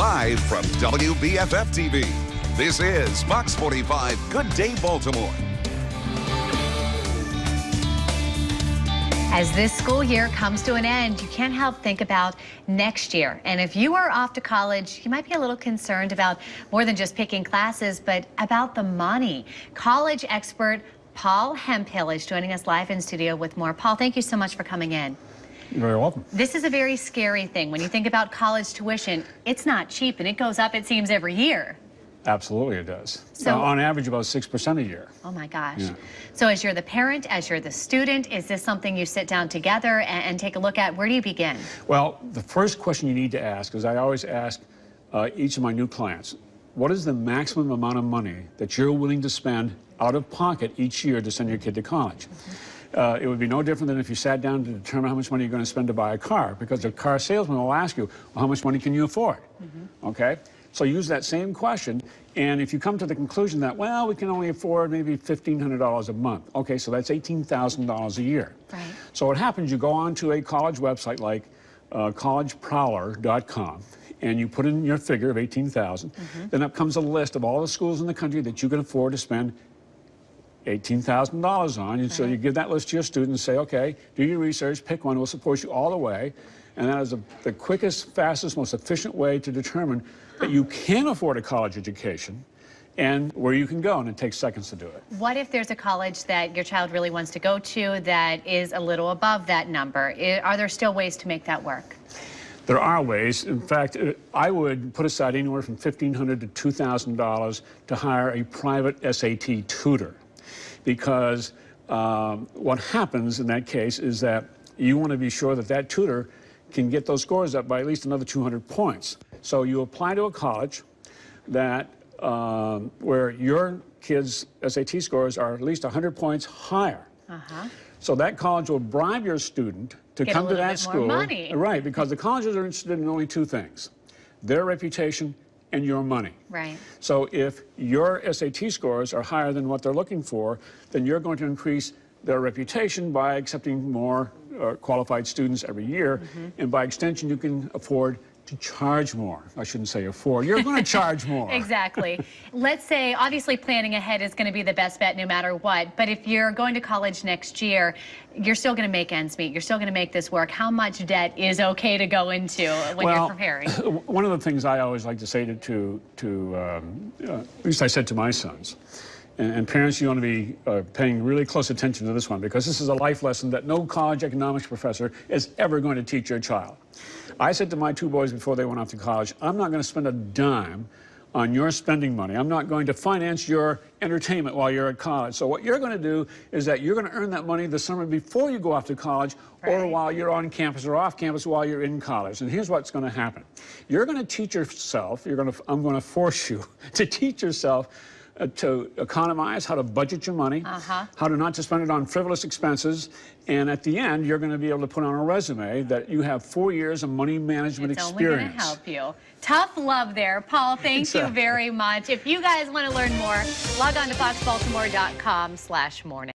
Live from WBFF TV, this is Fox 45 Good Day Baltimore. As this school year comes to an end, you can't help think about next year. And if you are off to college, you might be a little concerned about more than just picking classes, but about the money. College expert Paul Hemphill is joining us live in studio with more. Paul, thank you so much for coming in. You're very welcome. This is a very scary thing. When you think about college tuition, it's not cheap, and it goes up, it seems, every year. Absolutely it does. So, on average, about 6% a year. Oh my gosh. Yeah. So as you're the parent, as you're the student, is this something you sit down together and take a look at? Where do you begin? Well, the first question you need to ask is, I always ask each of my new clients, what is the maximum amount of money that you're willing to spend out of pocket each year to send your kid to college? It would be no different than if you sat down to determine how much money you're going to spend to buy a car, because the car salesman will ask you, well, how much money can you afford? Okay? So use that same question, and if you come to the conclusion that, well, we can only afford maybe $1,500 a month, okay, so that's $18,000 a year. Right. So what happens, you go on to a college website like collegeprowler.com, and you put in your figure of $18,000, then up comes a list of all the schools in the country that you can afford to spend $18,000 on, and so you give that list to your students and say, okay, do your research, pick one, we'll support you all the way, and that is the quickest, fastest, most efficient way to determine that you can afford a college education and where you can go, and it takes seconds to do it. What if there's a college that your child really wants to go to that is a little above that number? Are there still ways to make that work? There are ways. In fact, I would put aside anywhere from $1,500 to $2,000 to hire a private SAT tutor, because what happens in that case is that you want to be sure that that tutor can get those scores up by at least another 200 points. So you apply to a college that where your kid's SAT scores are at least 100 points higher. So that college will bribe your student to come to that school. More money. Right, because the colleges are interested in only two things: their reputation and your money. Right. So if your SAT scores are higher than what they're looking for, then you're going to increase their reputation by accepting more qualified students every year, and by extension, you can afford to charge more. I shouldn't say afford. You're going to charge more. Exactly. Let's say, obviously, planning ahead is going to be the best bet no matter what, but if you're going to college next year, you're still going to make ends meet. You're still going to make this work. How much debt is okay to go into when you're preparing? One of the things I always like to say at least I said to my sons, and parents, you want to be paying really close attention to this one, because this is a life lesson that no college economics professor is ever going to teach your child. I said to my two boys before they went off to college, I'm not going to spend a dime on your spending money. I'm not going to finance your entertainment while you're at college. So what you're going to do is that you're going to earn that money the summer before you go off to college, or while you're on campus or off campus while you're in college. And here's what's going to happen. You're going to teach yourself, I'm going to force you to teach yourself to economize, how to budget your money, how to not to spend it on frivolous expenses, and at the end, you're going to be able to put on a resume that you have 4 years of money management experience. It's only going to help you. Tough love there, Paul. Thank you very much. If you guys want to learn more, log on to foxbaltimore.com/morning.